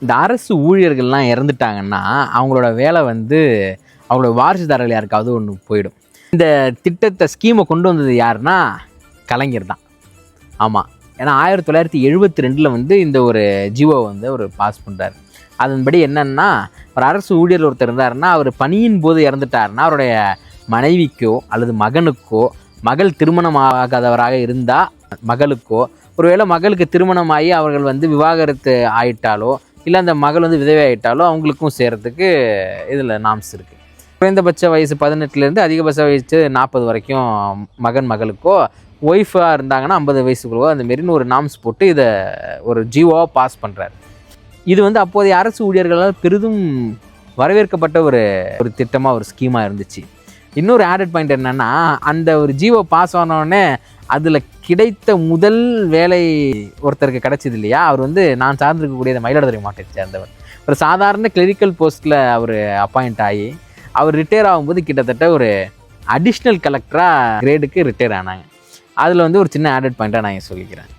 இந்த அரசு ஊழியர்கள்லாம் இறந்துட்டாங்கன்னா அவங்களோட வேலை வந்து அவங்களோட வாரிசுதாரர்கள் யாருக்காவது ஒன்று போயிடும். இந்த திட்டத்தை ஸ்கீமை கொண்டு வந்தது யாருன்னா கலைஞர் தான். ஆமாம், ஏன்னா 1972 வந்து இந்த ஒரு ஜிஓ வந்து அவர் பாஸ் பண்ணுறாரு. அதன்படி என்னன்னா, ஒரு அரசு ஊழியர் ஒருத்தர் இருந்தாருன்னா அவர் பணியின் போது இறந்துட்டாருன்னா அவருடைய மனைவிக்கோ அல்லது மகனுக்கோ, மகள் திருமணமாகாதவராக இருந்தால் மகளுக்கோ, ஒருவேளை மகளுக்கு திருமணமாகி அவர்கள் வந்து விவாகரத்து ஆயிட்டாலோ இல்லை அந்த மகள் வந்து விதவை ஆகிட்டாலோ அவங்களுக்கும் சேர்கிறதுக்கு இதில் நாம்ஸ் இருக்குது. குறைந்தபட்ச வயசு 18 அதிகபட்ச வயசு 40 வரைக்கும் மகளுக்கோ, ஒய்ஃபாக இருந்தாங்கன்னா 50 வயசுக்குள்ளோ அந்தமாரின்னு ஒரு நாம்ஸ் போட்டு இதை ஒரு ஜிஓவாக பாஸ் பண்ணுறாரு. இது வந்து அப்போதைய அரசு ஊழியர்களால் பெரிதும் வரவேற்கப்பட்ட ஒரு திட்டமாக ஒரு ஸ்கீமாக இருந்துச்சு. இன்னொரு ஆடட் பாயிண்ட் என்னென்னா, அந்த ஒரு ஜிஓ பாஸ் ஆனோடனே அதில் கிடைத்த முதல் வேலை ஒருத்தருக்கு கிடைச்சது இல்லையா, அவர் வந்து நான் சார்ந்திருக்கக்கூடிய மயிலாடுதுறை மாவட்டத்தை சேர்ந்தவர். ஒரு சாதாரண கிளரிக்கல் போஸ்ட்டில் அவர் அப்பாயிண்ட் ஆகி அவர் ரிட்டையர் ஆகும்போது கிட்டத்தட்ட ஒரு அடிஷ்னல் கலெக்டராக கிரேடுக்கு ரிட்டையர் ஆனாங்க. அதில் வந்து ஒரு சின்ன ஆடட் பாயிண்ட்டாக நான் சொல்லிக்கிறேன்.